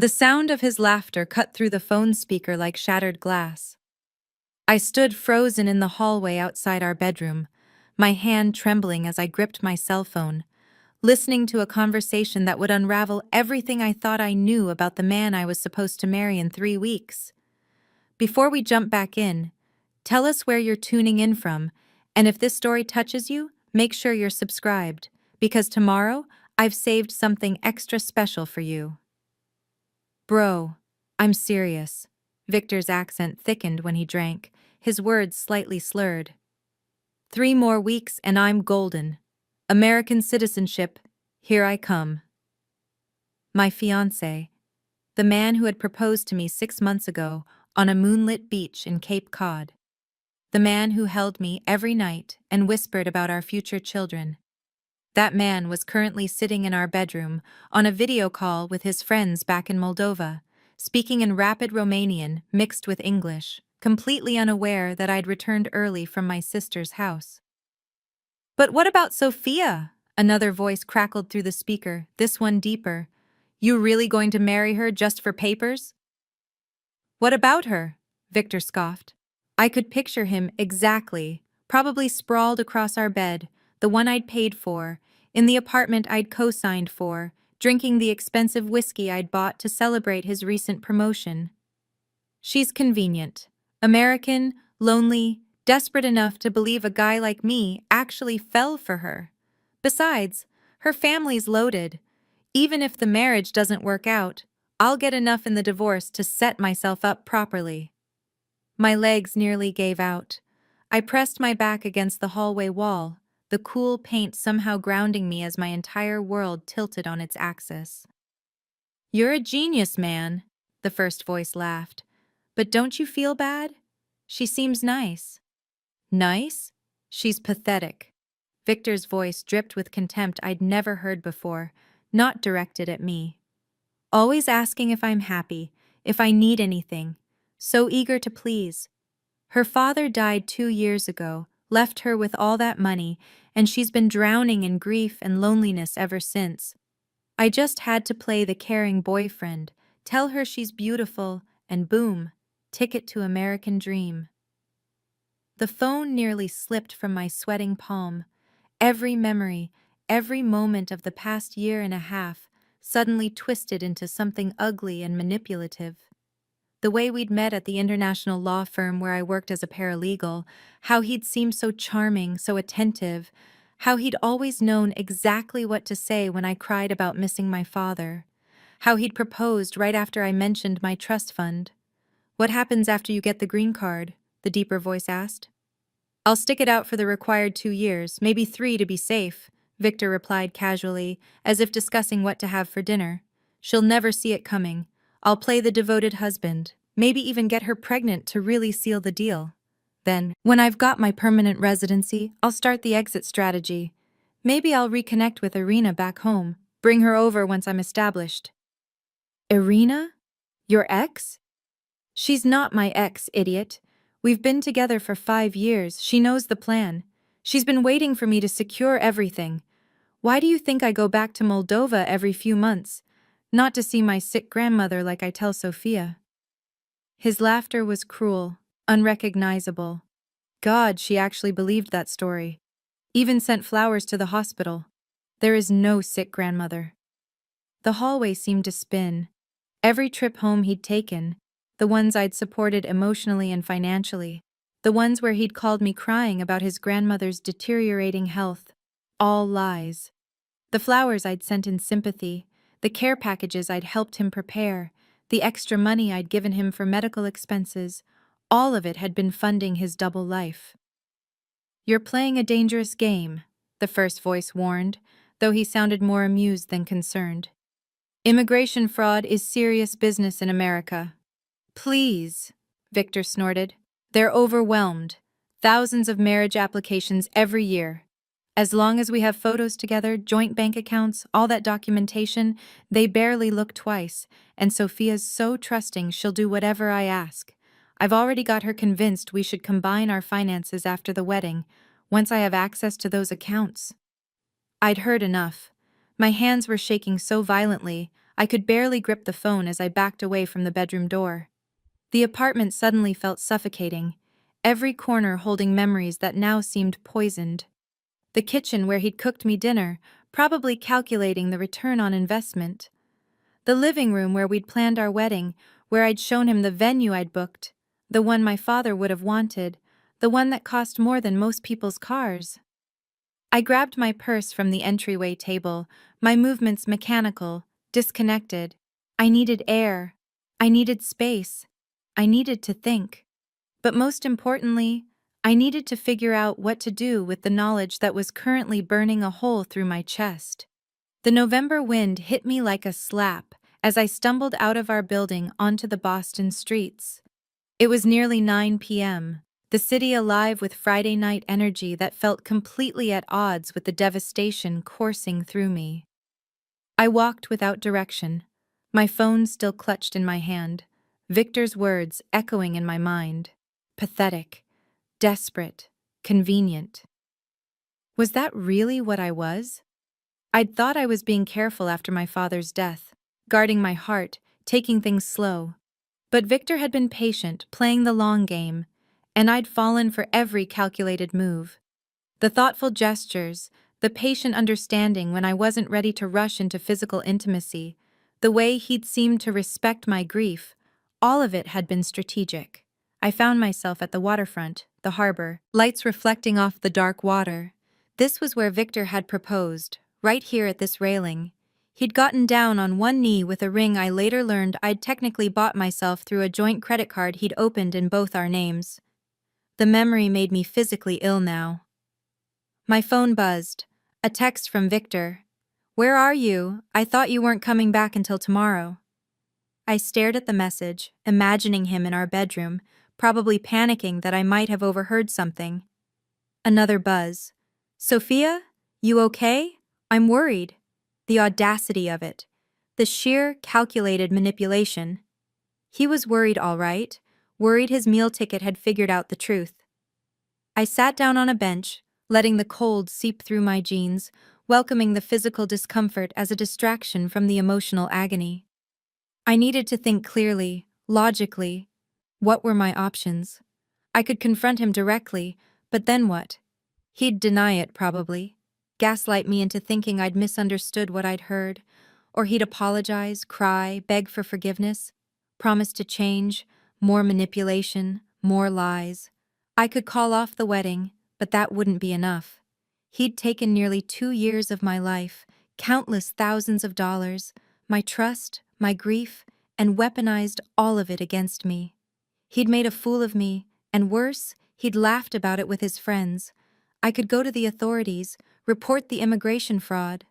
The sound of his laughter cut through the phone speaker like shattered glass. I stood frozen in the hallway outside our bedroom, my hand trembling as I gripped my cell phone, listening to a conversation that would unravel everything I thought I knew about the man I was supposed to marry in 3 weeks. Before we jump back in, tell us where you're tuning in from, and if this story touches you, make sure you're subscribed, because tomorrow I've saved something extra special for you. Bro, I'm serious. Victor's accent thickened when he drank, his words slightly slurred. 3 more weeks and I'm golden. American citizenship, here I come. My fiancé, the man who had proposed to me 6 months ago on a moonlit beach in Cape Cod. The man who held me every night and whispered about our future children. That man was currently sitting in our bedroom on a video call with his friends back in Moldova, speaking in rapid Romanian mixed with English, completely unaware that I'd returned early from my sister's house. But what about Sophia? Another voice crackled through the speaker, this one deeper. You really going to marry her just for papers? What about her? Victor scoffed. I could picture him exactly, probably sprawled across our bed, the one I'd paid for, in the apartment I'd co-signed for, drinking the expensive whiskey I'd bought to celebrate his recent promotion. She's convenient, American, lonely, desperate enough to believe a guy like me actually fell for her. Besides, her family's loaded. Even if the marriage doesn't work out, I'll get enough in the divorce to set myself up properly. My legs nearly gave out. I pressed my back against the hallway wall, the cool paint somehow grounding me as my entire world tilted on its axis. You're a genius, man, the first voice laughed. But don't you feel bad? She seems nice. Nice? She's pathetic. Victor's voice dripped with contempt I'd never heard before, not directed at me. Always asking if I'm happy, if I need anything. So eager to please. Her father died 2 years ago, left her with all that money, and she's been drowning in grief and loneliness ever since. I just had to play the caring boyfriend, tell her she's beautiful, and boom, ticket to American dream. The phone nearly slipped from my sweating palm. Every memory, every moment of the past 1.5 years suddenly twisted into something ugly and manipulative. The way we'd met at the international law firm where I worked as a paralegal, how he'd seemed so charming, so attentive, how he'd always known exactly what to say when I cried about missing my father, how he'd proposed right after I mentioned my trust fund. What happens after you get the green card? The deeper voice asked. I'll stick it out for the required 2 years, maybe 3 to be safe, Victor replied casually, as if discussing what to have for dinner. She'll never see it coming. I'll play the devoted husband, maybe even get her pregnant to really seal the deal. Then, when I've got my permanent residency, I'll start the exit strategy. Maybe I'll reconnect with Irina back home, bring her over once I'm established. Irina? Your ex? She's not my ex, idiot. We've been together for 5 years. She knows the plan. She's been waiting for me to secure everything. Why do you think I go back to Moldova every few months? Not to see my sick grandmother like I tell Sophia. His laughter was cruel, unrecognizable. God, she actually believed that story. Even sent flowers to the hospital. There is no sick grandmother. The hallway seemed to spin. Every trip home he'd taken, the ones I'd supported emotionally and financially, the ones where he'd called me crying about his grandmother's deteriorating health, all lies. The flowers I'd sent in sympathy, the care packages I'd helped him prepare, the extra money I'd given him for medical expenses, all of it had been funding his double life. You're playing a dangerous game, the first voice warned, though he sounded more amused than concerned. Immigration fraud is serious business in America. Please, Victor snorted. They're overwhelmed. Thousands of marriage applications every year. As long as we have photos together, joint bank accounts, all that documentation, they barely look twice, and Sophia's so trusting she'll do whatever I ask. I've already got her convinced we should combine our finances after the wedding, once I have access to those accounts. I'd heard enough. My hands were shaking so violently, I could barely grip the phone as I backed away from the bedroom door. The apartment suddenly felt suffocating, every corner holding memories that now seemed poisoned. The kitchen where he'd cooked me dinner, probably calculating the return on investment. The living room where we'd planned our wedding, where I'd shown him the venue I'd booked, the one my father would have wanted, the one that cost more than most people's cars. I grabbed my purse from the entryway table, my movements mechanical, disconnected. I needed air. I needed space. I needed to think. But most importantly, I needed to figure out what to do with the knowledge that was currently burning a hole through my chest. The November wind hit me like a slap as I stumbled out of our building onto the Boston streets. It was nearly 9 p.m., the city alive with Friday night energy that felt completely at odds with the devastation coursing through me. I walked without direction, my phone still clutched in my hand, Victor's words echoing in my mind. Pathetic, desperate, convenient. Was that really what I was? I'd thought I was being careful after my father's death, guarding my heart, taking things slow. But Victor had been patient, playing the long game, and I'd fallen for every calculated move. The thoughtful gestures, the patient understanding when I wasn't ready to rush into physical intimacy, the way he'd seemed to respect my grief, all of it had been strategic. I found myself at the waterfront, the harbor, lights reflecting off the dark water. This was where Victor had proposed, right here at this railing. He'd gotten down on one knee with a ring I later learned I'd technically bought myself through a joint credit card he'd opened in both our names. The memory made me physically ill now. My phone buzzed. A text from Victor. "Where are you? I thought you weren't coming back until tomorrow." I stared at the message, imagining him in our bedroom, probably panicking that I might have overheard something. Another buzz. "Sophia? You okay? I'm worried." The audacity of it. The sheer, calculated manipulation. He was worried, all right. Worried his meal ticket had figured out the truth. I sat down on a bench, letting the cold seep through my jeans, welcoming the physical discomfort as a distraction from the emotional agony. I needed to think clearly, logically. What were my options? I could confront him directly, but then what? He'd deny it, probably. Gaslight me into thinking I'd misunderstood what I'd heard, or he'd apologize, cry, beg for forgiveness, promise to change, more manipulation, more lies. I could call off the wedding, but that wouldn't be enough. He'd taken nearly 2 years of my life, countless thousands of dollars, my trust, my grief, and weaponized all of it against me. He'd made a fool of me, and worse, he'd laughed about it with his friends. I could go to the authorities, report the immigration fraud.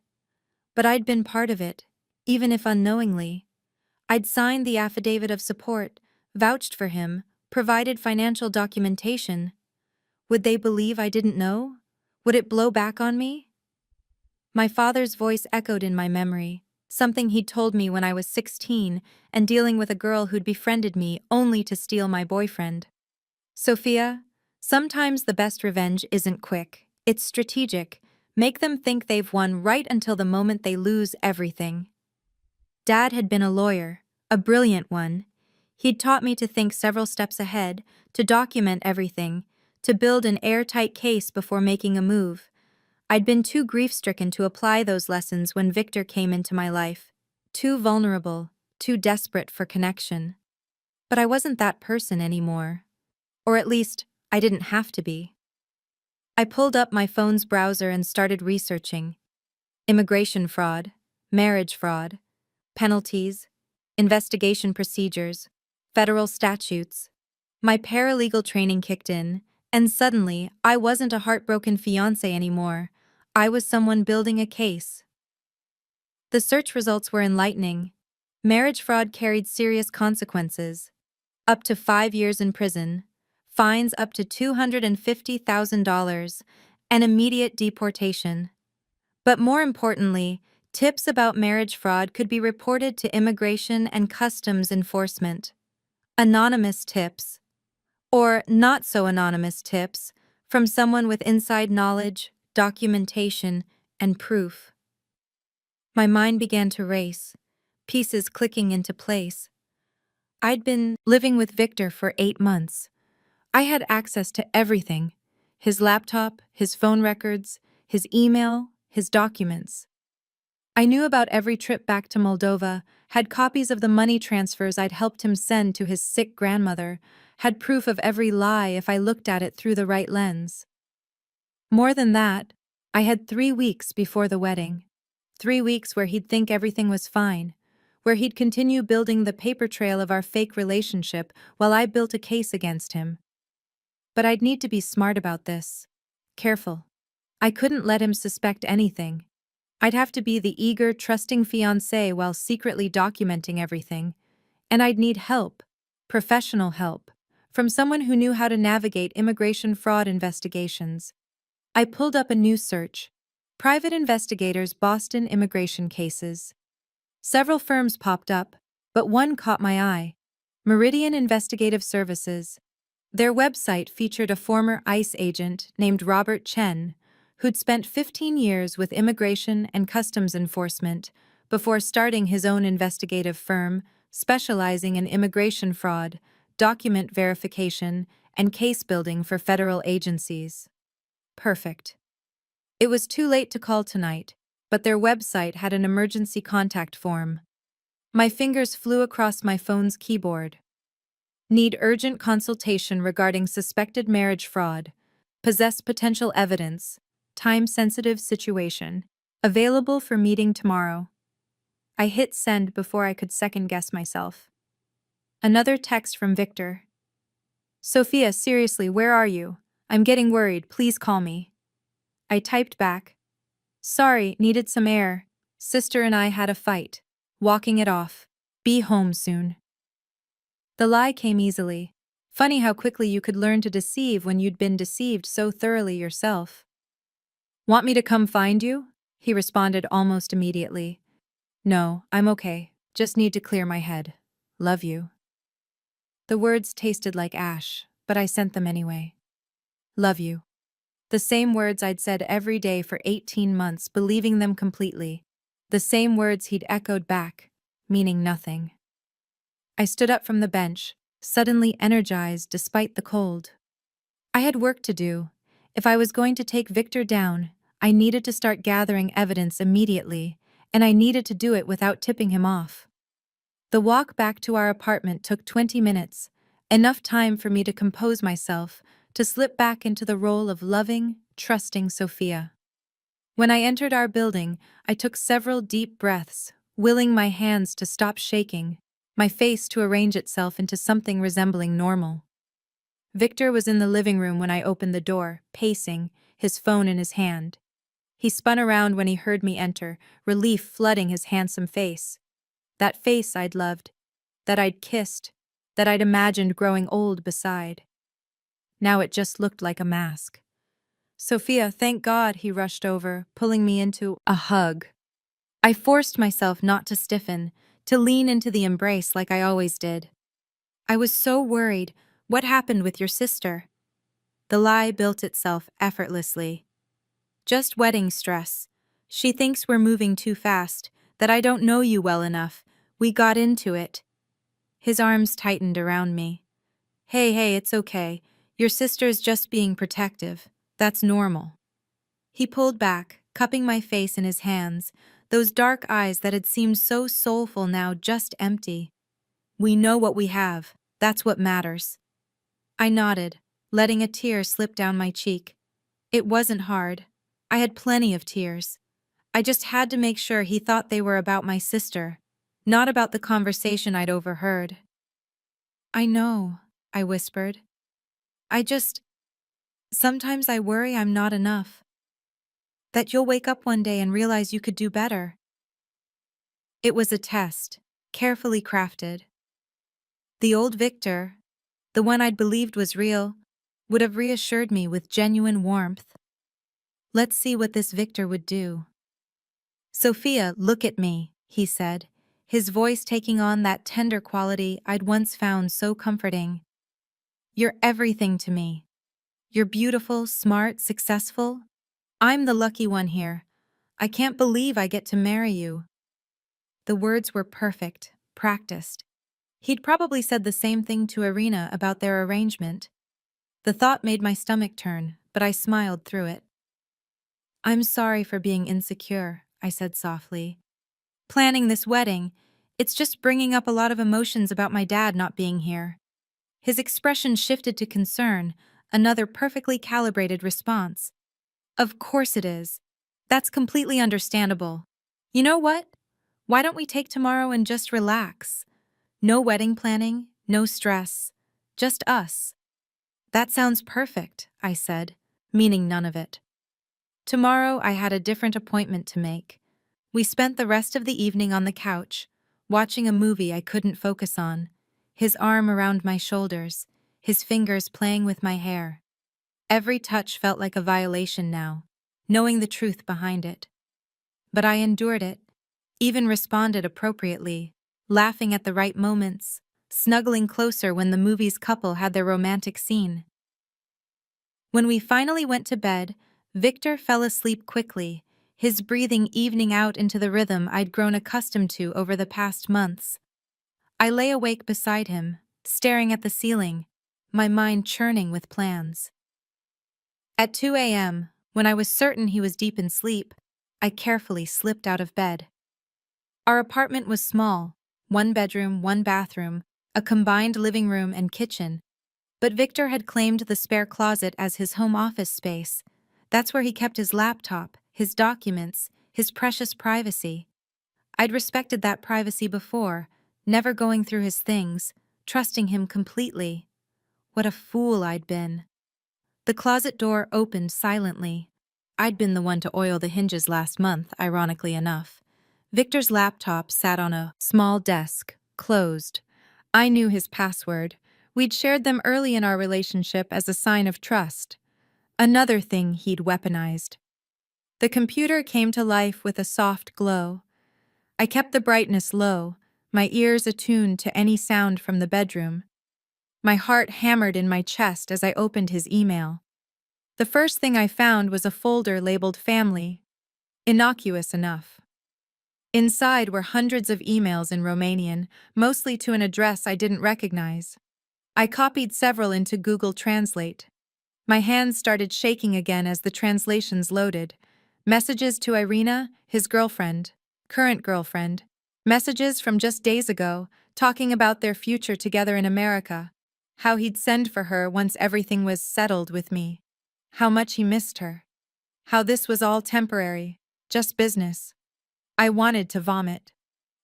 But I'd been part of it, even if unknowingly. I'd signed the affidavit of support, vouched for him, provided financial documentation. Would they believe I didn't know? Would it blow back on me? My father's voice echoed in my memory, something he'd told me when I was 16 and dealing with a girl who'd befriended me only to steal my boyfriend. "Sophia, sometimes the best revenge isn't quick, it's strategic. Make them think they've won right until the moment they lose everything." Dad had been a lawyer, a brilliant one. He'd taught me to think several steps ahead, to document everything, to build an airtight case before making a move. I'd been too grief-stricken to apply those lessons when Victor came into my life. Too vulnerable, too desperate for connection. But I wasn't that person anymore. Or at least, I didn't have to be. I pulled up my phone's browser and started researching. Immigration fraud, marriage fraud, penalties, investigation procedures, federal statutes. My paralegal training kicked in, and suddenly, I wasn't a heartbroken fiancé anymore. I was someone building a case. The search results were enlightening. Marriage fraud carried serious consequences. Up to 5 years in prison, fines up to $250,000, and immediate deportation. But more importantly, tips about marriage fraud could be reported to Immigration and Customs Enforcement. Anonymous tips, or not-so-anonymous tips, from someone with inside knowledge, documentation, and proof. My mind began to race. pieces clicking into place. I'd been living with Victor for 8 months. I had access to everything: his laptop, his phone records, his email, his documents. I knew about every trip back to Moldova, had copies of the money transfers I'd helped him send to his sick grandmother, had proof of every lie if I looked at it through the right lens. More than that, I had 3 weeks before the wedding. 3 weeks where he'd think everything was fine, where he'd continue building the paper trail of our fake relationship while I built a case against him. But I'd need to be smart about this. Careful. I couldn't let him suspect anything. I'd have to be the eager, trusting fiancé while secretly documenting everything. And I'd need help, professional help, from someone who knew how to navigate immigration fraud investigations. I pulled up a new search: Private Investigators Boston Immigration Cases. Several firms popped up, but one caught my eye: Meridian Investigative Services. Their website featured a former ICE agent named Robert Chen, who'd spent 15 years with Immigration and Customs Enforcement before starting his own investigative firm specializing in immigration fraud, document verification, and case building for federal agencies. Perfect. It was too late to call tonight, but their website had an emergency contact form. My fingers flew across my phone's keyboard. Need urgent consultation regarding suspected marriage fraud. Possess potential evidence. Time-sensitive situation. Available for meeting tomorrow. I hit send before I could second-guess myself. Another text from Victor. Sophia, seriously, where are you? I'm getting worried, please call me. I typed back. Sorry, needed some air. Sister and I had a fight. Walking it off. Be home soon. The lie came easily. Funny how quickly you could learn to deceive when you'd been deceived so thoroughly yourself. Want me to come find you? He responded almost immediately. No, I'm okay. Just need to clear my head. Love you. The words tasted like ash, but I sent them anyway. Love you. The same words I'd said every day for 18 months, believing them completely. The same words he'd echoed back, meaning nothing. I stood up from the bench, suddenly energized despite the cold. I had work to do. If I was going to take Victor down, I needed to start gathering evidence immediately, and I needed to do it without tipping him off. The walk back to our apartment took 20 minutes, enough time for me to compose myself, to slip back into the role of loving, trusting Sophia. When I entered our building, I took several deep breaths, willing my hands to stop shaking, my face to arrange itself into something resembling normal. Victor was in the living room when I opened the door, pacing, his phone in his hand. He spun around when he heard me enter, relief flooding his handsome face. That face I'd loved, that I'd kissed, that I'd imagined growing old beside. Now it just looked like a mask. Sophia, thank God, he rushed over, pulling me into a hug. I forced myself not to stiffen, to lean into the embrace like I always did. I was so worried. What happened with your sister? The lie built itself effortlessly. Just wedding stress. She thinks we're moving too fast, that I don't know you well enough. We got into it. His arms tightened around me. Hey, it's okay. Your sister's just being protective. That's normal. He pulled back, cupping my face in his hands, those dark eyes that had seemed so soulful now just empty. We know what we have. That's what matters. I nodded, letting a tear slip down my cheek. It wasn't hard. I had plenty of tears. I just had to make sure he thought they were about my sister, not about the conversation I'd overheard. I know, I whispered. Sometimes I worry I'm not enough. That you'll wake up one day and realize you could do better. It was a test, carefully crafted. The old Victor, the one I'd believed was real, would have reassured me with genuine warmth. Let's see what this Victor would do. Sophia, look at me, he said, his voice taking on that tender quality I'd once found so comforting. You're everything to me. You're beautiful, smart, successful. I'm the lucky one here. I can't believe I get to marry you. The words were perfect, practiced. He'd probably said the same thing to Irina about their arrangement. The thought made my stomach turn, but I smiled through it. "I'm sorry for being insecure," I said softly. "Planning this wedding, it's just bringing up a lot of emotions about my dad not being here." His expression shifted to concern, another perfectly calibrated response. "Of course it is. That's completely understandable. You know what? Why don't we take tomorrow and just relax? No wedding planning, no stress. Just us." "That sounds perfect," I said, meaning none of it. Tomorrow I had a different appointment to make. We spent the rest of the evening on the couch, watching a movie I couldn't focus on, his arm around my shoulders, his fingers playing with my hair. Every touch felt like a violation now, knowing the truth behind it. But I endured it, even responded appropriately, laughing at the right moments, snuggling closer when the movie's couple had their romantic scene. When we finally went to bed, Victor fell asleep quickly, his breathing evening out into the rhythm I'd grown accustomed to over the past months. I lay awake beside him, staring at the ceiling, my mind churning with plans. At 2 a.m., when I was certain he was deep in sleep, I carefully slipped out of bed. Our apartment was small, one bedroom, one bathroom, a combined living room and kitchen, but Victor had claimed the spare closet as his home office space. That's where he kept his laptop, his documents, his precious privacy. I'd respected that privacy before, never going through his things, trusting him completely. What a fool I'd been. The closet door opened silently. I'd been the one to oil the hinges last month, ironically enough. Victor's laptop sat on a small desk, closed. I knew his password. We'd shared them early in our relationship as a sign of trust. Another thing he'd weaponized. The computer came to life with a soft glow. I kept the brightness low, my ears attuned to any sound from the bedroom. My heart hammered in my chest as I opened his email. The first thing I found was a folder labeled Family. Innocuous enough. Inside were hundreds of emails in Romanian, mostly to an address I didn't recognize. I copied several into Google Translate. My hands started shaking again as the translations loaded. Messages to Irina, his girlfriend, current girlfriend. Messages from just days ago, talking about their future together in America. How he'd send for her once everything was settled with me. How much he missed her. How this was all temporary, just business. I wanted to vomit.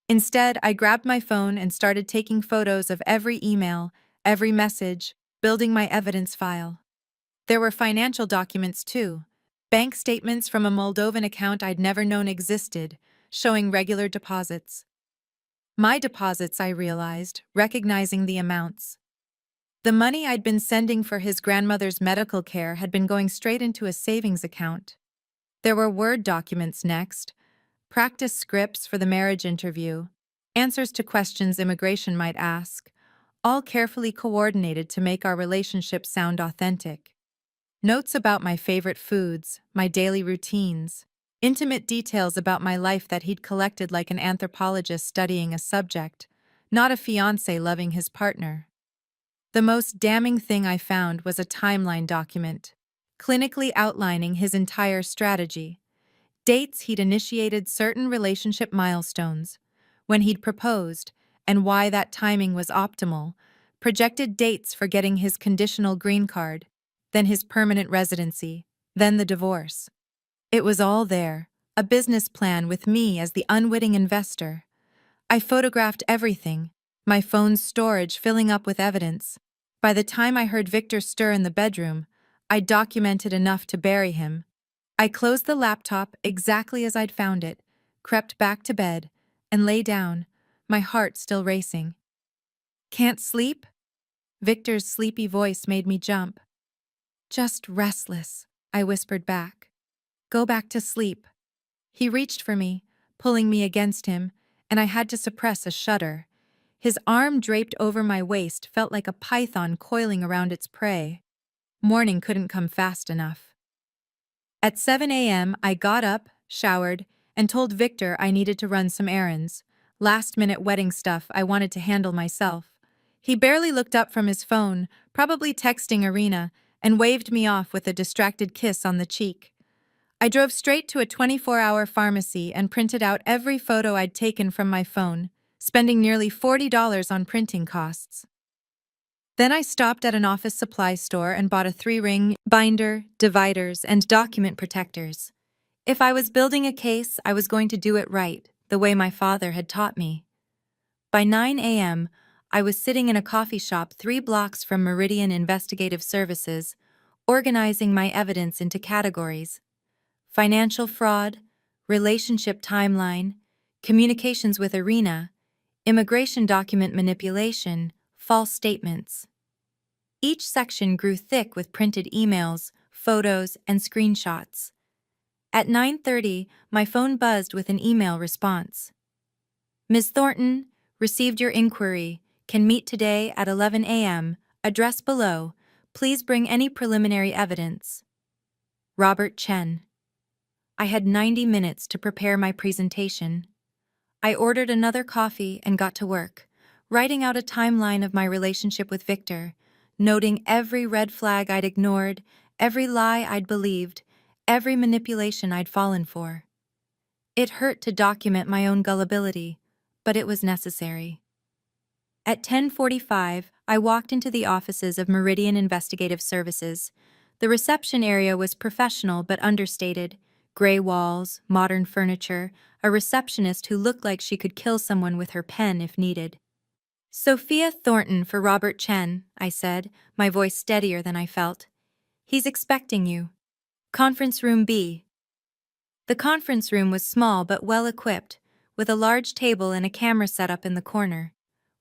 Instead, I grabbed my phone and started taking photos of every email, every message, building my evidence file. There were financial documents too, bank statements from a Moldovan account I'd never known existed, showing regular deposits. My deposits, I realized, recognizing the amounts. The money I'd been sending for his grandmother's medical care had been going straight into a savings account. There were Word documents next, practice scripts for the marriage interview, answers to questions immigration might ask, all carefully coordinated to make our relationship sound authentic. Notes about my favorite foods, my daily routines, intimate details about my life that he'd collected like an anthropologist studying a subject, not a fiancé loving his partner. The most damning thing I found was a timeline document, clinically outlining his entire strategy. Dates he'd initiated certain relationship milestones, when he'd proposed, and why that timing was optimal, projected dates for getting his conditional green card, then his permanent residency, then the divorce. It was all there, a business plan with me as the unwitting investor. I photographed everything, my phone's storage filling up with evidence. By the time I heard Victor stir in the bedroom, I documented enough to bury him. I closed the laptop exactly as I'd found it, crept back to bed, and lay down, my heart still racing. "Can't sleep?" Victor's sleepy voice made me jump. "Just restless," I whispered back. "Go back to sleep." He reached for me, pulling me against him, and I had to suppress a shudder. His arm draped over my waist felt like a python coiling around its prey. Morning couldn't come fast enough. At 7 a.m., I got up, showered, and told Victor I needed to run some errands, Last-minute wedding stuff I wanted to handle myself. He barely looked up from his phone, probably texting Irina, and waved me off with a distracted kiss on the cheek. I drove straight to a 24-hour pharmacy and printed out every photo I'd taken from my phone, spending nearly $40 on printing costs. Then I stopped at an office supply store and bought a 3-ring binder, dividers, and document protectors. If I was building a case, I was going to do it right, the way my father had taught me. By 9 a.m., I was sitting in a coffee shop 3 blocks from Meridian Investigative Services, organizing my evidence into categories: financial fraud, relationship timeline, communications with Irina, immigration document manipulation, false statements. Each section grew thick with printed emails, photos, and screenshots. At 9:30, my phone buzzed with an email response. Ms. Thornton, received your inquiry. Can meet today at 11 a.m. Address below. Please bring any preliminary evidence. Robert Chen. I had 90 minutes to prepare my presentation. I ordered another coffee and got to work, writing out a timeline of my relationship with Victor, noting every red flag I'd ignored, every lie I'd believed, every manipulation I'd fallen for. It hurt to document my own gullibility, but it was necessary. At 10:45, I walked into the offices of Meridian Investigative Services. The reception area was professional but understated: gray walls, modern furniture, a receptionist who looked like she could kill someone with her pen if needed. Sophia Thornton for Robert Chen, I said, my voice steadier than I felt. He's expecting you. Conference room B. The conference room was small but well-equipped, with a large table and a camera set up in the corner.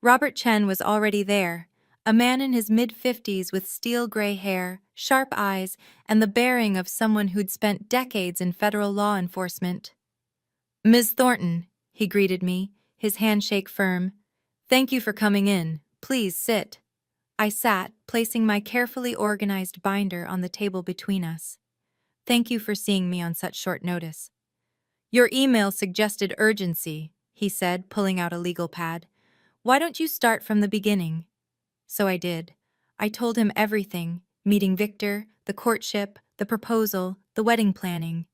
Robert Chen was already there, a man in his mid-50s with steel-gray hair, sharp eyes, and the bearing of someone who'd spent decades in federal law enforcement. Ms. Thornton, he greeted me, his handshake firm. Thank you for coming in. Please sit. I sat, placing my carefully organized binder on the table between us. Thank you for seeing me on such short notice. Your email suggested urgency, he said, pulling out a legal pad. Why don't you start from the beginning? So I did. I told him everything: meeting Victor, the courtship, the proposal, the wedding planning.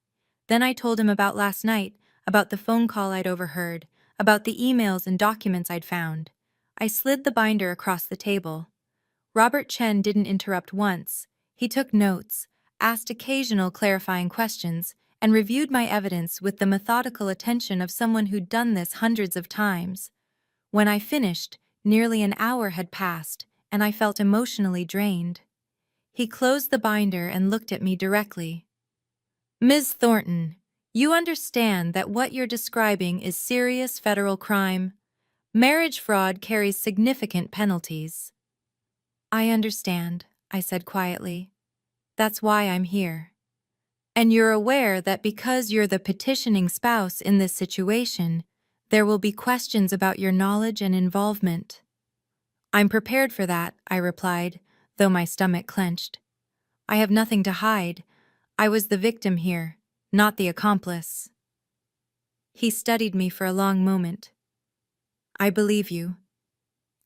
Then I told him about last night, about the phone call I'd overheard, about the emails and documents I'd found. I slid the binder across the table. Robert Chen didn't interrupt once. He took notes, asked occasional clarifying questions, and reviewed my evidence with the methodical attention of someone who'd done this hundreds of times. When I finished, nearly an hour had passed, and I felt emotionally drained. He closed the binder and looked at me directly. Ms. Thornton, you understand that what you're describing is serious federal crime. Marriage fraud carries significant penalties. I understand, I said quietly. That's why I'm here. And you're aware that because you're the petitioning spouse in this situation, there will be questions about your knowledge and involvement. I'm prepared for that, I replied, though my stomach clenched. I have nothing to hide. I was the victim here, not the accomplice. He studied me for a long moment. I believe you.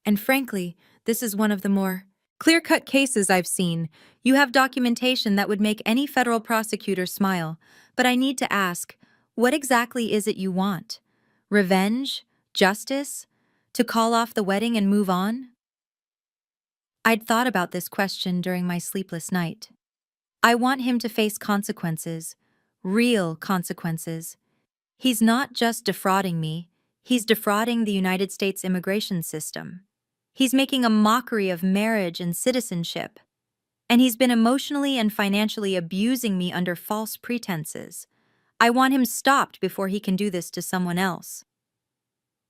And frankly, this is one of the more clear-cut cases I've seen. You have documentation that would make any federal prosecutor smile, but I need to ask, what exactly is it you want? Revenge? Justice? To call off the wedding and move on? I'd thought about this question during my sleepless night. I want him to face consequences, real consequences. He's not just defrauding me, he's defrauding the United States immigration system. He's making a mockery of marriage and citizenship. And he's been emotionally and financially abusing me under false pretenses. I want him stopped before he can do this to someone else.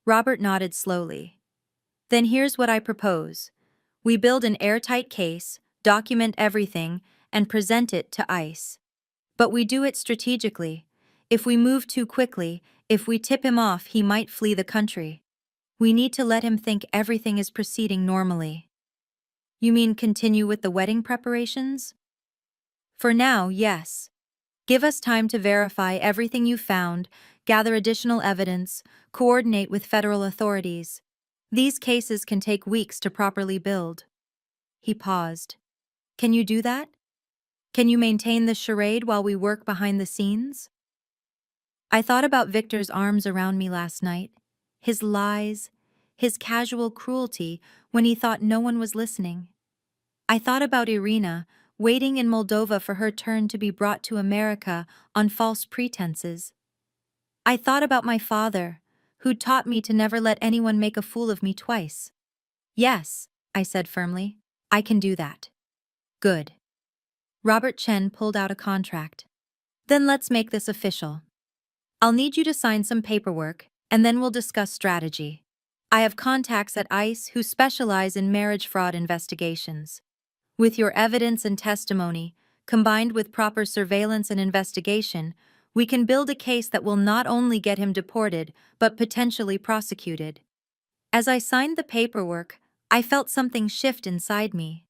Robert nodded slowly. Then here's what I propose. We build an airtight case, document everything, and present it to ICE. But we do it strategically. If we move too quickly, if we tip him off, he might flee the country. We need to let him think everything is proceeding normally. You mean continue with the wedding preparations? For now, yes. Give us time to verify everything you found, gather additional evidence, coordinate with federal authorities. These cases can take weeks to properly build. He paused. Can you do that? Can you maintain the charade while we work behind the scenes? I thought about Victor's arms around me last night, his lies, his casual cruelty when he thought no one was listening. I thought about Irina, waiting in Moldova for her turn to be brought to America on false pretenses. I thought about my father, who taught me to never let anyone make a fool of me twice. Yes, I said firmly, I can do that. Good. Robert Chen pulled out a contract. Then let's make this official. I'll need you to sign some paperwork, and then we'll discuss strategy. I have contacts at ICE who specialize in marriage fraud investigations. With your evidence and testimony, combined with proper surveillance and investigation, we can build a case that will not only get him deported, but potentially prosecuted. As I signed the paperwork, I felt something shift inside me.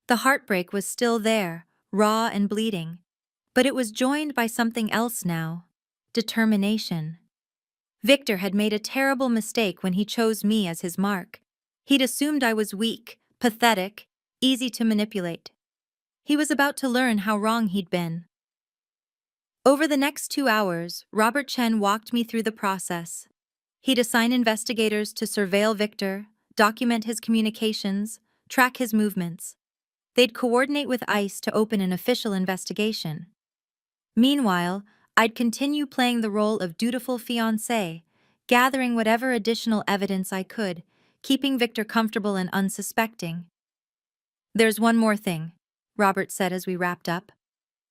The heartbreak was still there, raw and bleeding, but it was joined by something else now: determination. Victor had made a terrible mistake when he chose me as his mark. He'd assumed I was weak, pathetic, easy to manipulate. He was about to learn how wrong he'd been. Over the next 2 hours, Robert Chen walked me through the process. He'd assign investigators to surveil Victor, document his communications, track his movements. They'd coordinate with ICE to open an official investigation. Meanwhile, I'd continue playing the role of dutiful fiancé, gathering whatever additional evidence I could, keeping Victor comfortable and unsuspecting. There's one more thing, Robert said as we wrapped up.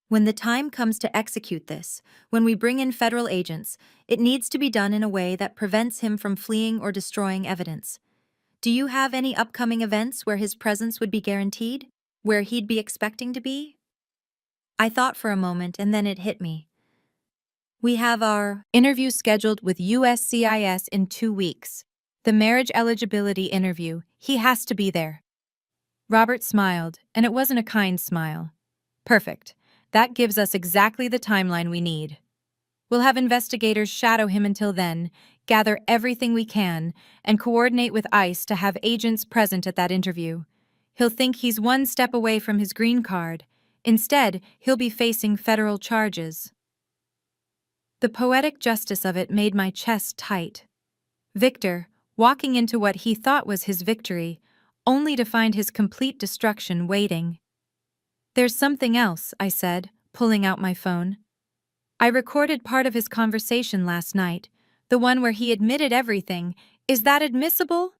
When the time comes to execute this, when we bring in federal agents, it needs to be done in a way that prevents him from fleeing or destroying evidence. Do you have any upcoming events where his presence would be guaranteed? Where he'd be expecting to be? I thought for a moment and then it hit me. We have our interview scheduled with USCIS in 2 weeks. The marriage eligibility interview. He has to be there. Robert smiled, and it wasn't a kind smile. Perfect. That gives us exactly the timeline we need. We'll have investigators shadow him until then, gather everything we can, and coordinate with ICE to have agents present at that interview. He'll think he's one step away from his green card. Instead, he'll be facing federal charges. The poetic justice of it made my chest tight. Victor, walking into what he thought was his victory, only to find his complete destruction waiting. There's something else, I said, pulling out my phone. I recorded part of his conversation last night, the one where he admitted everything. Is that admissible?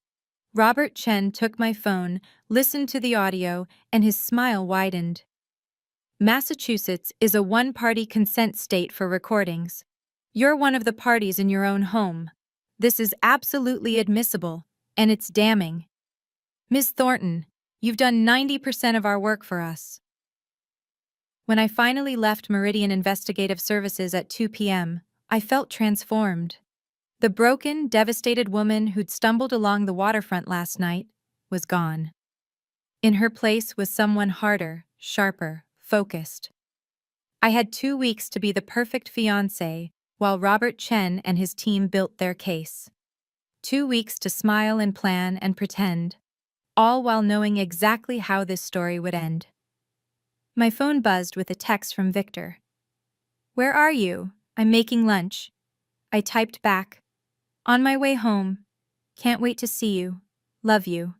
Robert Chen took my phone, listened to the audio, and his smile widened. Massachusetts is a one-party consent state for recordings. You're one of the parties in your own home. This is absolutely admissible, and it's damning. Ms. Thornton, you've done 90% of our work for us. When I finally left Meridian Investigative Services at 2 p.m., I felt transformed. The broken, devastated woman who'd stumbled along the waterfront last night was gone. In her place was someone harder, sharper, focused. I had 2 weeks to be the perfect fiancé while Robert Chen and his team built their case. 2 weeks to smile and plan and pretend, all while knowing exactly how this story would end. My phone buzzed with a text from Victor. "Where are you? I'm making lunch." I typed back, "On my way home. Can't wait to see you. Love you."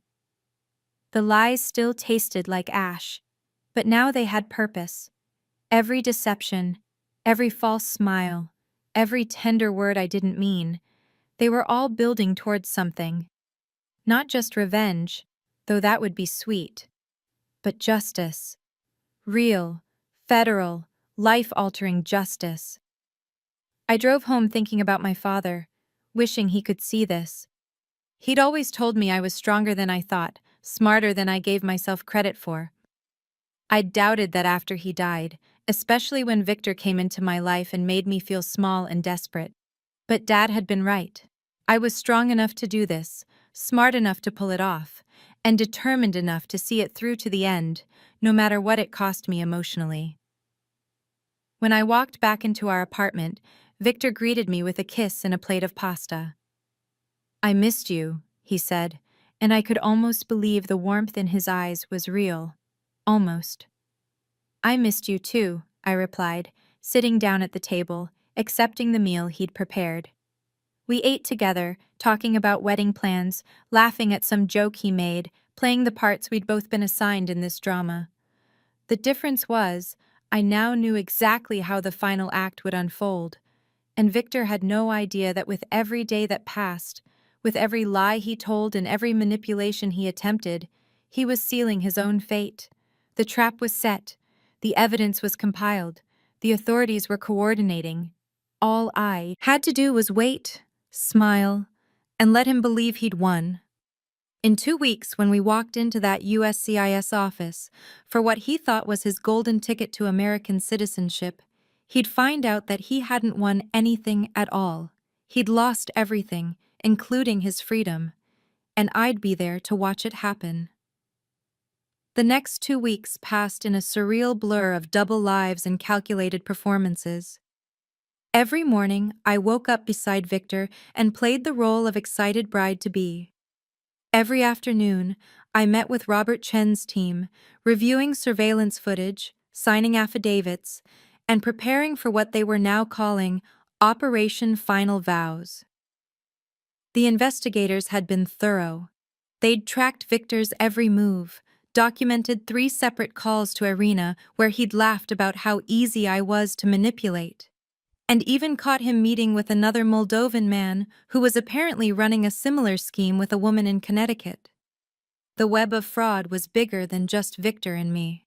The lies still tasted like ash, but now they had purpose. Every deception, every false smile, every tender word I didn't mean, they were all building towards something. Not just revenge, though that would be sweet, but justice. Real, federal, life-altering justice. I drove home thinking about my father, wishing he could see this. He'd always told me I was stronger than I thought, smarter than I gave myself credit for. I'd doubted that after he died, especially when Victor came into my life and made me feel small and desperate. But Dad had been right. I was strong enough to do this, smart enough to pull it off, and determined enough to see it through to the end, no matter what it cost me emotionally. When I walked back into our apartment, Victor greeted me with a kiss and a plate of pasta. "I missed you," he said, and I could almost believe the warmth in his eyes was real. Almost. "I missed you too," I replied, sitting down at the table, accepting the meal he'd prepared. We ate together, talking about wedding plans, laughing at some joke he made, playing the parts we'd both been assigned in this drama. The difference was, I now knew exactly how the final act would unfold, and Victor had no idea that with every day that passed, with every lie he told and every manipulation he attempted, he was sealing his own fate. The trap was set, the evidence was compiled, the authorities were coordinating. All I had to do was wait, smile, and let him believe he'd won. In 2 weeks, when we walked into that USCIS office for what he thought was his golden ticket to American citizenship, he'd find out that he hadn't won anything at all. He'd lost everything, including his freedom, and I'd be there to watch it happen. The next 2 weeks passed in a surreal blur of double lives and calculated performances. Every morning, I woke up beside Victor and played the role of excited bride-to-be. Every afternoon, I met with Robert Chen's team, reviewing surveillance footage, signing affidavits, and preparing for what they were now calling Operation Final Vows. The investigators had been thorough. They'd tracked Victor's every move, documented 3 separate calls to Irina where he'd laughed about how easy I was to manipulate, and even caught him meeting with another Moldovan man who was apparently running a similar scheme with a woman in Connecticut. The web of fraud was bigger than just Victor and me.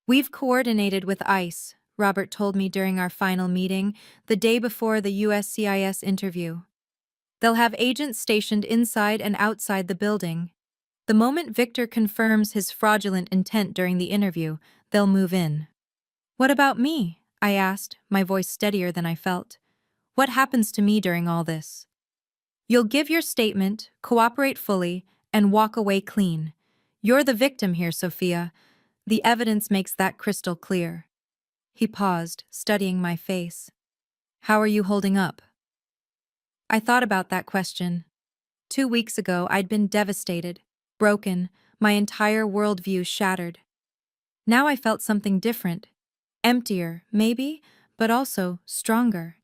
"We've coordinated with ICE," Robert told me during our final meeting, the day before the USCIS interview. "They'll have agents stationed inside and outside the building. The moment Victor confirms his fraudulent intent during the interview, they'll move in." "What about me?" I asked, my voice steadier than I felt. "What happens to me during all this?" "You'll give your statement, cooperate fully, and walk away clean. You're the victim here, Sophia. The evidence makes that crystal clear." He paused, studying my face. "How are you holding up?" I thought about that question. 2 weeks ago, I'd been devastated, broken, my entire worldview shattered. Now I felt something different. Emptier, maybe, but also stronger.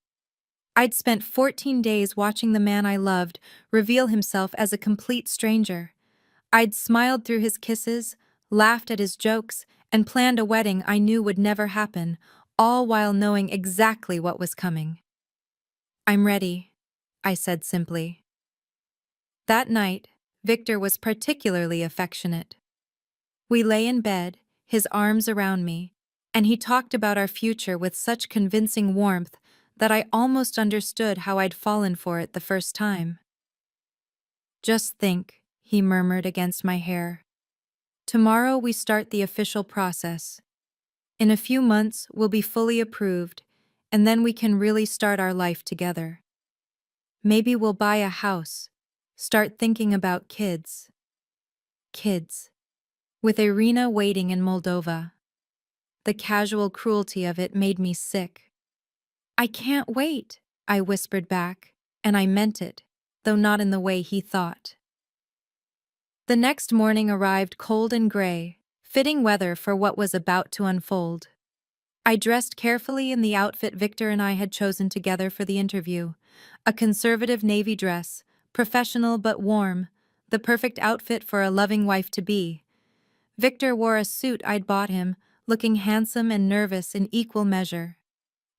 I'd spent 14 days watching the man I loved reveal himself as a complete stranger. I'd smiled through his kisses, laughed at his jokes, and planned a wedding I knew would never happen, all while knowing exactly what was coming. "I'm ready," I said simply. That night, Victor was particularly affectionate. We lay in bed, his arms around me, and he talked about our future with such convincing warmth that I almost understood how I'd fallen for it the first time. "Just think," he murmured against my hair. "Tomorrow we start the official process. In a few months we'll be fully approved, and then we can really start our life together. Maybe we'll buy a house, start thinking about kids." Kids. With Irina waiting in Moldova. The casual cruelty of it made me sick. "I can't wait," I whispered back, and I meant it, though not in the way he thought. The next morning arrived cold and gray, fitting weather for what was about to unfold. I dressed carefully in the outfit Victor and I had chosen together for the interview, a conservative navy dress, professional but warm, the perfect outfit for a loving wife-to-be. Victor wore a suit I'd bought him, looking handsome and nervous in equal measure.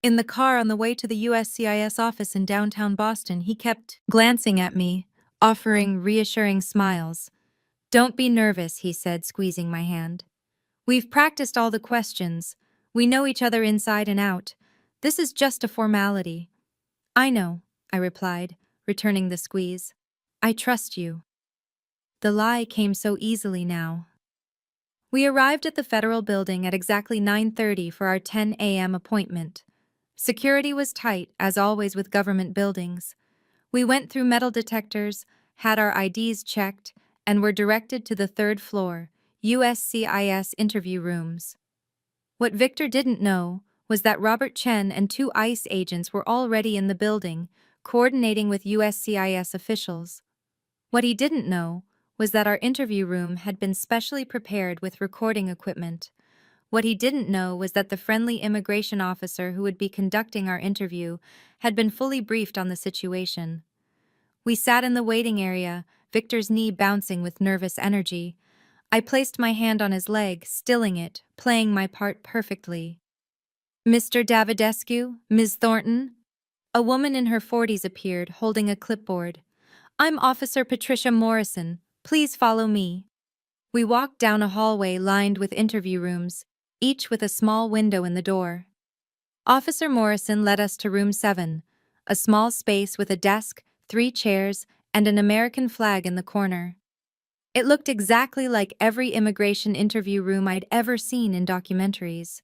In the car on the way to the USCIS office in downtown Boston, he kept glancing at me, offering reassuring smiles. "Don't be nervous," he said, squeezing my hand. "We've practiced all the questions. We know each other inside and out. This is just a formality." "I know," I replied, returning the squeeze. "I trust you." The lie came so easily now. We arrived at the federal building at exactly 9:30 for our 10 a.m. appointment. Security was tight, as always with government buildings. We went through metal detectors, had our IDs checked, and were directed to the 3rd floor, USCIS interview rooms. What Victor didn't know was that Robert Chen and two ICE agents were already in the building, coordinating with USCIS officials. What he didn't know was that our interview room had been specially prepared with recording equipment. What he didn't know was that the friendly immigration officer who would be conducting our interview had been fully briefed on the situation. We sat in the waiting area, Victor's knee bouncing with nervous energy. I placed my hand on his leg, stilling it, playing my part perfectly. "Mr. Davidescu, Ms. Thornton?" A woman in her 40s appeared, holding a clipboard. "I'm Officer Patricia Morrison. Please follow me." We walked down a hallway lined with interview rooms, each with a small window in the door. Officer Morrison led us to room 7, a small space with a desk, 3 chairs, and an American flag in the corner. It looked exactly like every immigration interview room I'd ever seen in documentaries.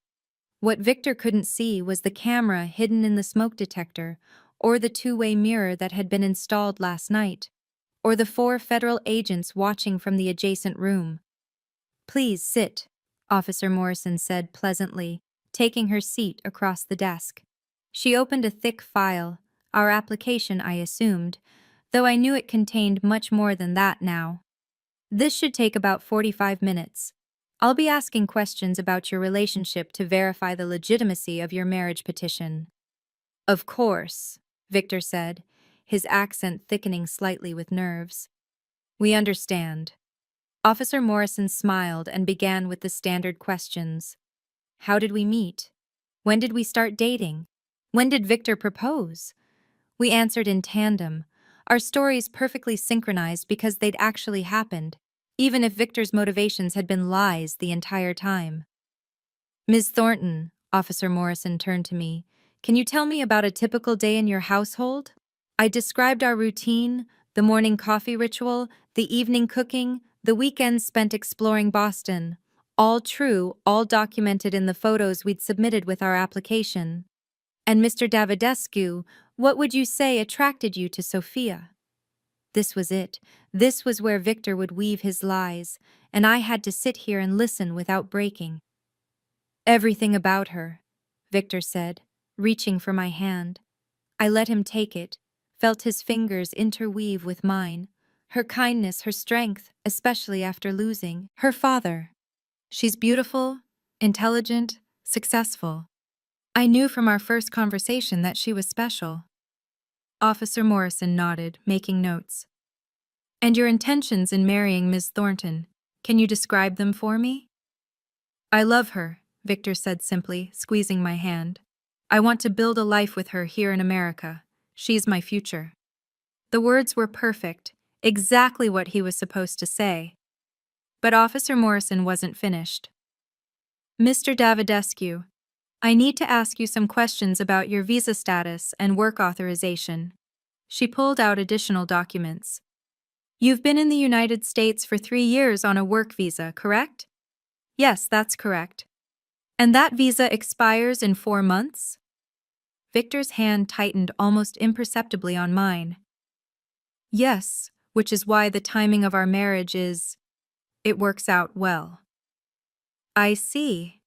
What Victor couldn't see was the camera hidden in the smoke detector, or the two-way mirror that had been installed last night, or the 4 federal agents watching from the adjacent room. "Please sit," Officer Morrison said pleasantly, taking her seat across the desk. She opened a thick file, our application, I assumed, though I knew it contained much more than that now. "This should take about 45 minutes. I'll be asking questions about your relationship to verify the legitimacy of your marriage petition." "Of course," Victor said, his accent thickening slightly with nerves. "We understand." Officer Morrison smiled and began with the standard questions. How did we meet? When did we start dating? When did Victor propose? We answered in tandem, our stories perfectly synchronized because they'd actually happened, even if Victor's motivations had been lies the entire time. "Ms. Thornton," Officer Morrison turned to me, "can you tell me about a typical day in your household?" I described our routine, the morning coffee ritual, the evening cooking, the weekends spent exploring Boston. All true, all documented in the photos we'd submitted with our application. "And Mr. Davidescu, what would you say attracted you to Sophia?" This was it. This was where Victor would weave his lies, and I had to sit here and listen without breaking. "Everything about her," Victor said, reaching for my hand. I let him take it, felt his fingers interweave with mine. Her kindness, her strength, especially after losing her father. She's beautiful, intelligent, successful. I knew from our first conversation that she was special. Officer Morrison nodded, making notes. "And your intentions in marrying Ms. Thornton, can you describe them for me?" "I love her," Victor said simply, squeezing my hand. "I want to build a life with her here in America. She's my future." The words were perfect, exactly what he was supposed to say. But Officer Morrison wasn't finished. "Mr. Davidescu, I need to ask you some questions about your visa status and work authorization." She pulled out additional documents. "You've been in the United States for 3 years on a work visa, correct?" "Yes, that's correct." "And that visa expires in 4 months?" Victor's hand tightened almost imperceptibly on mine. "Yes, which is why the timing of our marriage it works out well." "I see."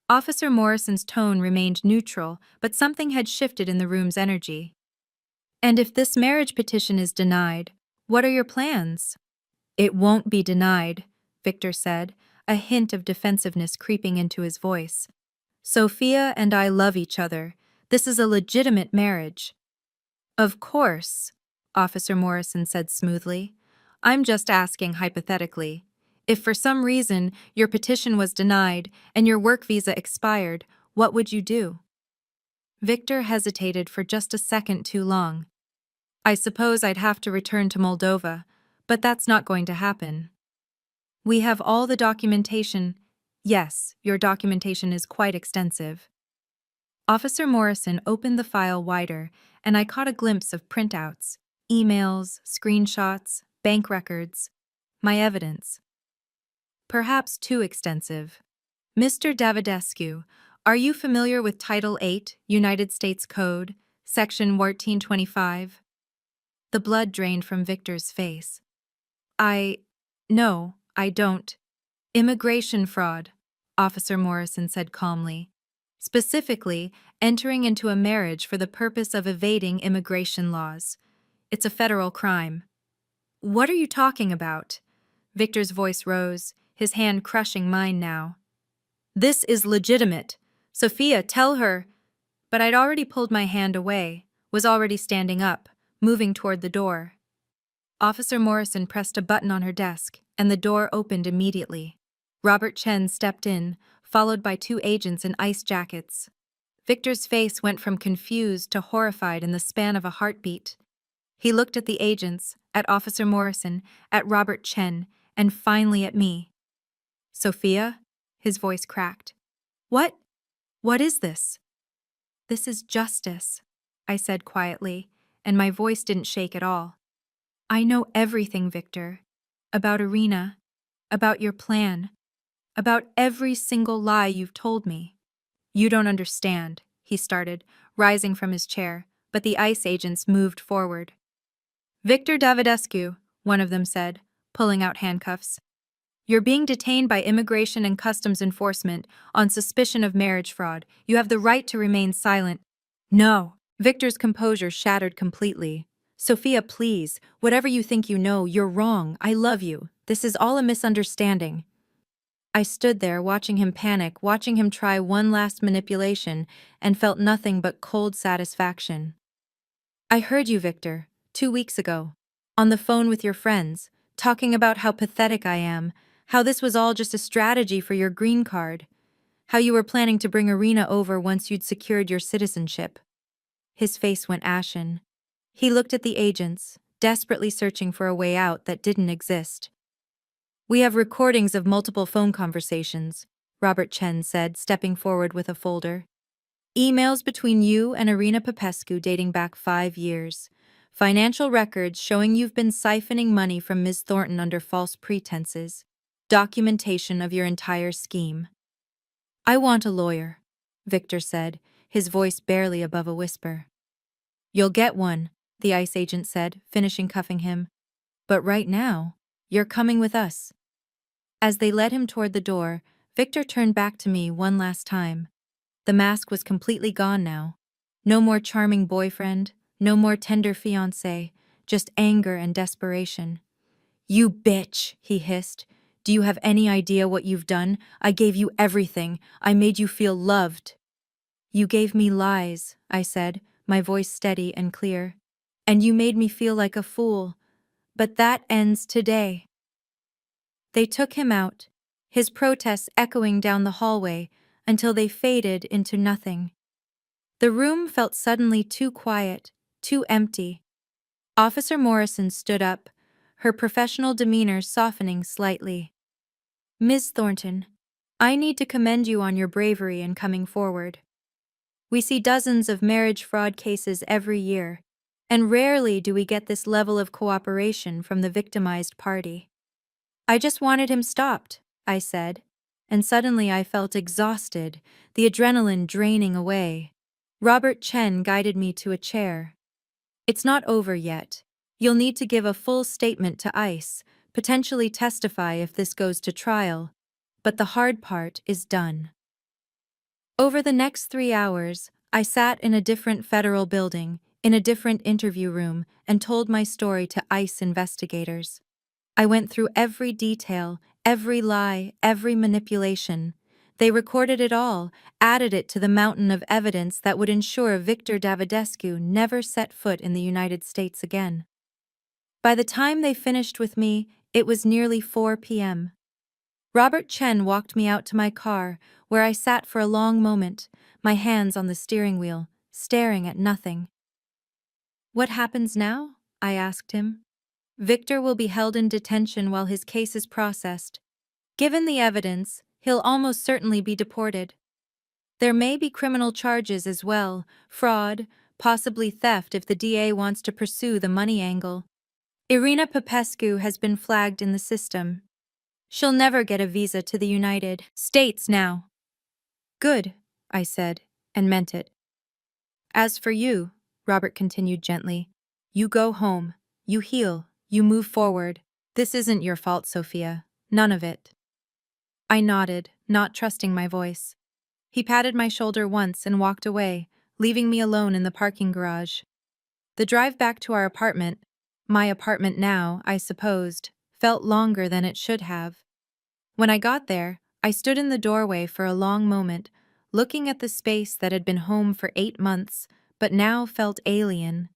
Officer Morrison's tone remained neutral, but something had shifted in the room's energy. "And if this marriage petition is denied, what are your plans?" "It won't be denied," Victor said, a hint of defensiveness creeping into his voice. "Sophia and I love each other. This is a legitimate marriage." "Of course," Officer Morrison said smoothly. "I'm just asking hypothetically. If for some reason your petition was denied and your work visa expired, what would you do?" Victor hesitated for just a second too long. "I suppose I'd have to return to Moldova, but that's not going to happen." "We have all the documentation." "Yes, your documentation is quite extensive." Officer Morrison opened the file wider, and I caught a glimpse of printouts, emails, screenshots, bank records, my evidence. Perhaps too extensive. "Mr. Davidescu, are you familiar with Title 8, United States Code, Section 1425? The blood drained from Victor's face. No, I don't." "Immigration fraud," Officer Morrison said calmly. Specifically, entering into a marriage for the purpose of evading immigration laws. It's a federal crime. What are you talking about? Victor's voice rose, his hand crushing mine now. This is legitimate. Sophia, tell her. But I'd already pulled my hand away, was already standing up, moving toward the door. Officer Morrison pressed a button on her desk, and the door opened immediately. Robert Chen stepped in, followed by 2 agents in ice jackets. Victor's face went from confused to horrified in the span of a heartbeat. He looked at the agents, at Officer Morrison, at Robert Chen, and finally at me. Sophia? His voice cracked. What? What is this? This is justice, I said quietly, and my voice didn't shake at all. I know everything, Victor. About Irina, about your plan, about every single lie you've told me. You don't understand, he started, rising from his chair, but the ICE agents moved forward. Victor Davidescu, one of them said, pulling out handcuffs. You're being detained by Immigration and Customs Enforcement on suspicion of marriage fraud. You have the right to remain silent. No. Victor's composure shattered completely. Sophia, please, whatever you think you know, you're wrong. I love you. This is all a misunderstanding. I stood there watching him panic, watching him try one last manipulation, and felt nothing but cold satisfaction. I heard you, Victor, 2 weeks ago, on the phone with your friends, talking about how pathetic I am, how this was all just a strategy for your green card, how you were planning to bring Irina over once you'd secured your citizenship. His face went ashen. He looked at the agents, desperately searching for a way out that didn't exist. We have recordings of multiple phone conversations, Robert Chen said, stepping forward with a folder. Emails between you and Irina Popescu dating back 5 years. Financial records showing you've been siphoning money from Ms. Thornton under false pretenses. Documentation of your entire scheme. I want a lawyer, Victor said, his voice barely above a whisper. You'll get one, the ICE agent said, finishing cuffing him. But right now, you're coming with us. As they led him toward the door, Victor turned back to me one last time. The mask was completely gone now. No more charming boyfriend, no more tender fiancé, just anger and desperation. You bitch, he hissed. Do you have any idea what you've done? I gave you everything. I made you feel loved. You gave me lies, I said, my voice steady and clear. And you made me feel like a fool. But that ends today. They took him out, his protests echoing down the hallway until they faded into nothing. The room felt suddenly too quiet, too empty. Officer Morrison stood up, her professional demeanor softening slightly. Ms. Thornton, I need to commend you on your bravery in coming forward. We see dozens of marriage fraud cases every year, and rarely do we get this level of cooperation from the victimized party. I just wanted him stopped, I said, and suddenly I felt exhausted, the adrenaline draining away. Robert Chen guided me to a chair. It's not over yet. You'll need to give a full statement to ICE, potentially testify if this goes to trial. But the hard part is done. Over the next 3 hours, I sat in a different federal building, in a different interview room, and told my story to ICE investigators. I went through every detail, every lie, every manipulation. They recorded it all, added it to the mountain of evidence that would ensure Victor Davidescu never set foot in the United States again. By the time they finished with me, it was nearly 4 p.m. Robert Chen walked me out to my car, where I sat for a long moment, my hands on the steering wheel, staring at nothing. What happens now? I asked him. Victor will be held in detention while his case is processed. Given the evidence, he'll almost certainly be deported. There may be criminal charges as well, fraud, possibly theft if the DA wants to pursue the money angle. Irina Popescu has been flagged in the system. She'll never get a visa to the United States now. Good, I said, and meant it. As for you, Robert continued gently, you go home, you heal, you move forward. This isn't your fault, Sophia. None of it. I nodded, not trusting my voice. He patted my shoulder once and walked away, leaving me alone in the parking garage. The drive back to our apartment, my apartment now, I supposed, felt longer than it should have. When I got there, I stood in the doorway for a long moment, looking at the space that had been home for 8 months, but now felt alien.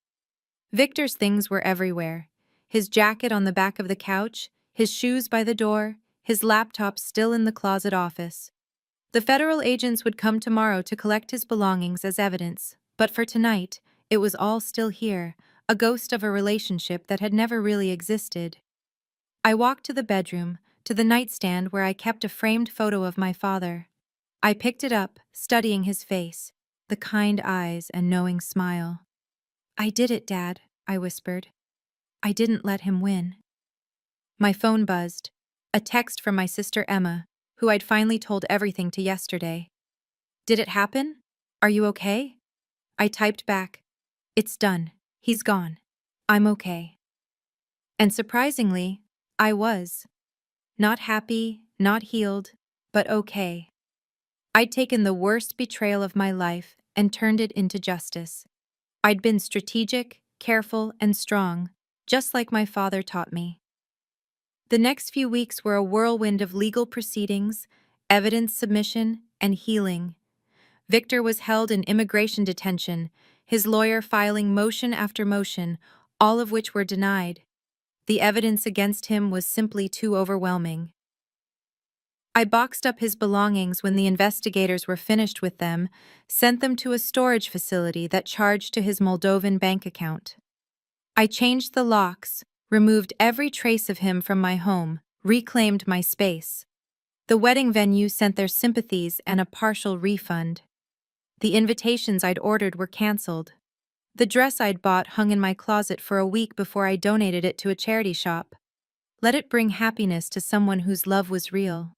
Victor's things were everywhere. His jacket on the back of the couch, his shoes by the door, his laptop still in the closet office. The federal agents would come tomorrow to collect his belongings as evidence, but for tonight, it was all still here, a ghost of a relationship that had never really existed. I walked to the bedroom, to the nightstand where I kept a framed photo of my father. I picked it up, studying his face, the kind eyes and knowing smile. "I did it, Dad," I whispered. "I didn't let him win." My phone buzzed. A text from my sister Emma, who I'd finally told everything to yesterday. "Did it happen? Are you okay?" I typed back, "It's done. He's gone. I'm okay." And surprisingly, I was. Not happy, not healed, but okay. I'd taken the worst betrayal of my life and turned it into justice. I'd been strategic, careful, and strong, just like my father taught me. The next few weeks were a whirlwind of legal proceedings, evidence submission, and healing. Victor was held in immigration detention, his lawyer filing motion after motion, all of which were denied. The evidence against him was simply too overwhelming. I boxed up his belongings when the investigators were finished with them, sent them to a storage facility that charged to his Moldovan bank account. I changed the locks, removed every trace of him from my home, reclaimed my space. The wedding venue sent their sympathies and a partial refund. The invitations I'd ordered were canceled. The dress I'd bought hung in my closet for a week before I donated it to a charity shop. Let it bring happiness to someone whose love was real.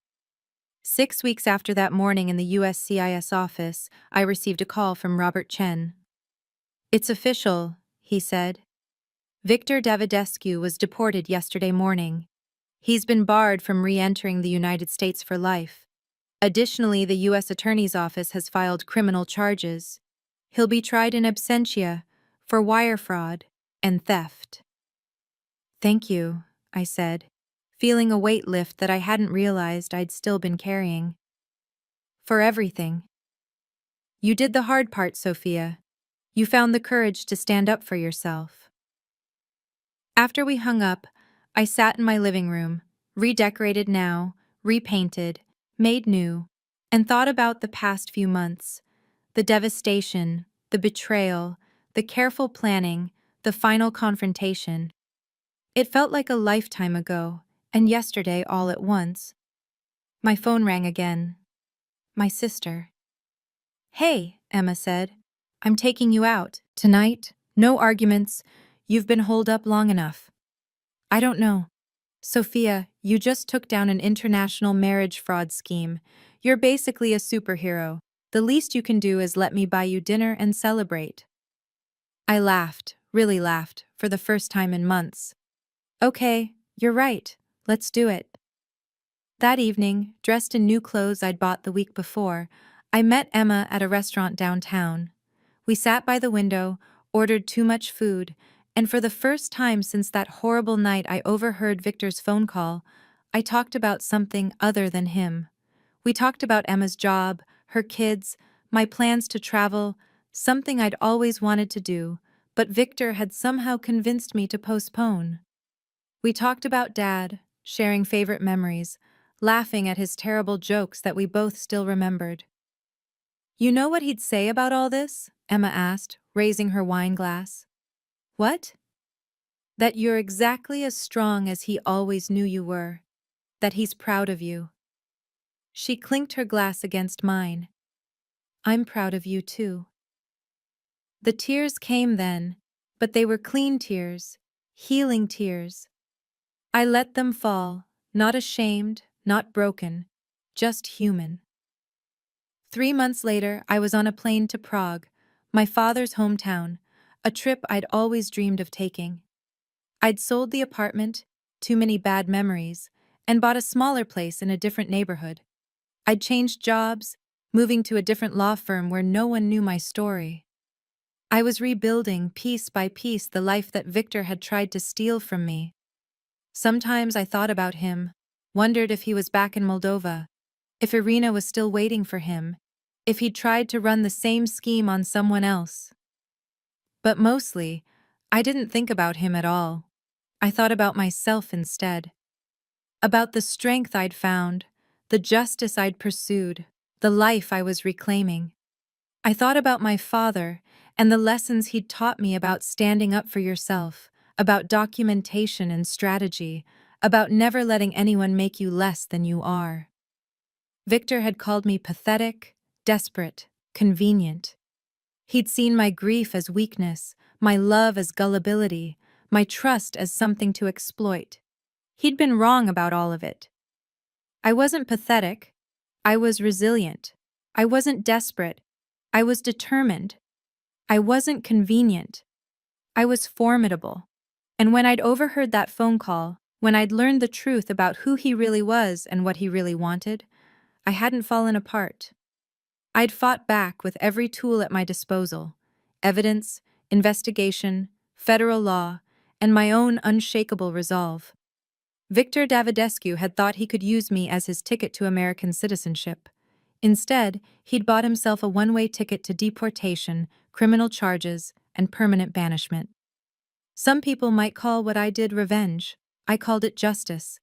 6 weeks after that morning in the USCIS office, I received a call from Robert Chen. "It's official," he said. "Victor Davidescu was deported yesterday morning. He's been barred from re-entering the United States for life. Additionally, the U.S. Attorney's Office has filed criminal charges. He'll be tried in absentia for wire fraud and theft." "Thank you," I said, feeling a weight lift that I hadn't realized I'd still been carrying. "For everything. You did the hard part, Sophia. You found the courage to stand up for yourself." After we hung up, I sat in my living room, redecorated now, repainted, made new, and thought about the past few months. The devastation, the betrayal, the careful planning, the final confrontation. It felt like a lifetime ago, and yesterday all at once. My phone rang again. My sister. "Hey," Emma said. "I'm taking you out. Tonight. No arguments. You've been holed up long enough." "I don't know. Sophia, you just took down an international marriage fraud scheme. You're basically a superhero. The least you can do is let me buy you dinner and celebrate." I laughed, really laughed, for the first time in months. "Okay, you're right. Let's do it." That evening, dressed in new clothes I'd bought the week before, I met Emma at a restaurant downtown. We sat by the window, ordered too much food, and for the first time since that horrible night I overheard Victor's phone call, I talked about something other than him. We talked about Emma's job, her kids, my plans to travel, something I'd always wanted to do, but Victor had somehow convinced me to postpone. We talked about Dad, sharing favorite memories, laughing at his terrible jokes that we both still remembered. "You know what he'd say about all this?" Emma asked, raising her wine glass. "What?" "That you're exactly as strong as he always knew you were. That he's proud of you." She clinked her glass against mine. "I'm proud of you too." The tears came then, but they were clean tears, healing tears. I let them fall, not ashamed, not broken, just human. 3 months later, I was on a plane to Prague, my father's hometown, a trip I'd always dreamed of taking. I'd sold the apartment, too many bad memories, and bought a smaller place in a different neighborhood. I'd changed jobs, moving to a different law firm where no one knew my story. I was rebuilding, piece by piece, the life that Victor had tried to steal from me. Sometimes I thought about him, wondered if he was back in Moldova, if Irina was still waiting for him, if he'd tried to run the same scheme on someone else. But mostly, I didn't think about him at all. I thought about myself instead. About the strength I'd found, the justice I'd pursued, the life I was reclaiming. I thought about my father and the lessons he'd taught me about standing up for yourself, about documentation and strategy, about never letting anyone make you less than you are. Victor had called me pathetic, desperate, convenient. He'd seen my grief as weakness, my love as gullibility, my trust as something to exploit. He'd been wrong about all of it. I wasn't pathetic. I was resilient. I wasn't desperate. I was determined. I wasn't convenient. I was formidable. And when I'd overheard that phone call, when I'd learned the truth about who he really was and what he really wanted, I hadn't fallen apart. I'd fought back with every tool at my disposal: evidence, investigation, federal law, and my own unshakable resolve. Victor Davidescu had thought he could use me as his ticket to American citizenship. Instead, he'd bought himself a one-way ticket to deportation, criminal charges, and permanent banishment. Some people might call what I did revenge. I called it justice.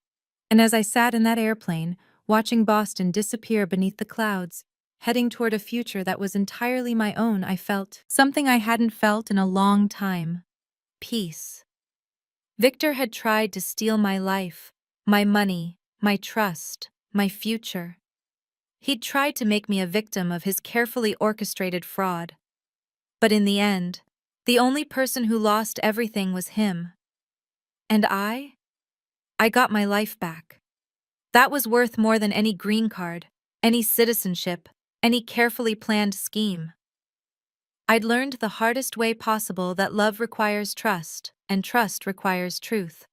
And as I sat in that airplane, watching Boston disappear beneath the clouds, heading toward a future that was entirely my own, I felt something I hadn't felt in a long time: peace. Victor had tried to steal my life, my money, my trust, my future. He'd tried to make me a victim of his carefully orchestrated fraud. But in the end, the only person who lost everything was him. And I got my life back. That was worth more than any green card, any citizenship, any carefully planned scheme. I'd learned the hardest way possible that love requires trust, and trust requires truth.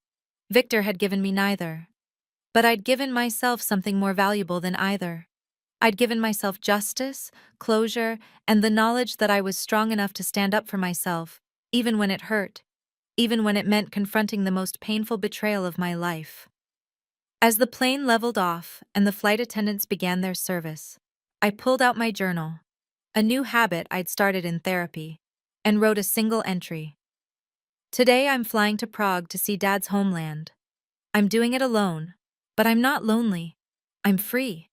Victor had given me neither. But I'd given myself something more valuable than either. I'd given myself justice, closure, and the knowledge that I was strong enough to stand up for myself, even when it hurt, even when it meant confronting the most painful betrayal of my life. As the plane leveled off and the flight attendants began their service, I pulled out my journal, a new habit I'd started in therapy, and wrote a single entry. Today I'm flying to Prague to see Dad's homeland. I'm doing it alone, but I'm not lonely. I'm free.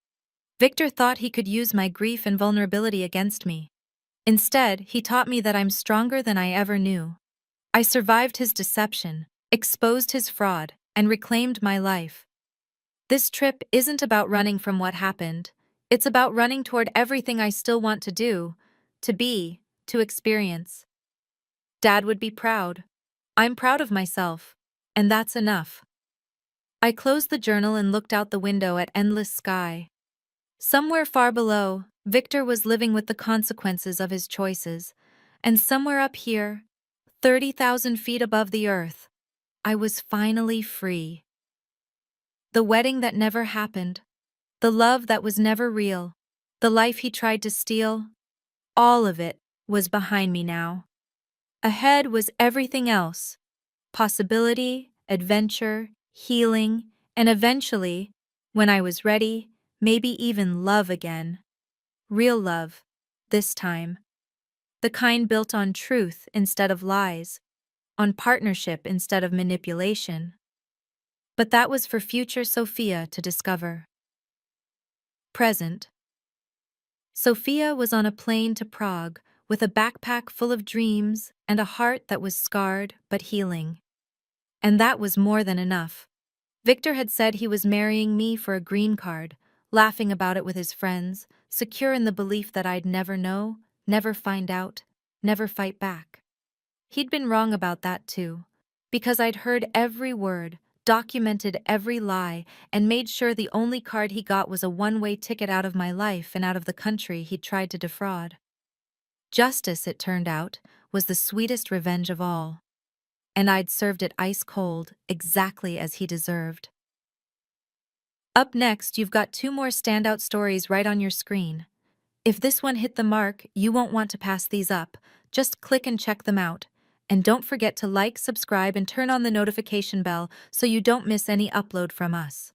Victor thought he could use my grief and vulnerability against me. Instead, he taught me that I'm stronger than I ever knew. I survived his deception, exposed his fraud, and reclaimed my life. This trip isn't about running from what happened. It's about running toward everything I still want to do, to be, to experience. Dad would be proud. I'm proud of myself, and that's enough. I closed the journal and looked out the window at endless sky. Somewhere far below, Victor was living with the consequences of his choices, and somewhere up here, 30,000 feet above the earth, I was finally free. The wedding that never happened, the love that was never real, the life he tried to steal, all of it was behind me now. Ahead was everything else: possibility, adventure, healing, and eventually, when I was ready, maybe even love again. Real love, this time. The kind built on truth instead of lies, on partnership instead of manipulation. But that was for future Sophia to discover. Present. Sophia was on a plane to Prague with a backpack full of dreams and a heart that was scarred but healing. And that was more than enough. Victor had said he was marrying me for a green card, laughing about it with his friends, secure in the belief that I'd never know, never find out, never fight back. He'd been wrong about that too, because I'd heard every word, documented every lie, and made sure the only card he got was a one-way ticket out of my life and out of the country he'd tried to defraud. Justice, it turned out, was the sweetest revenge of all. And I'd served it ice cold, exactly as he deserved. Up next, you've got 2 more standout stories right on your screen. If this one hit the mark, you won't want to pass these up. Just click and check them out. And don't forget to like, subscribe, and turn on the notification bell so you don't miss any upload from us.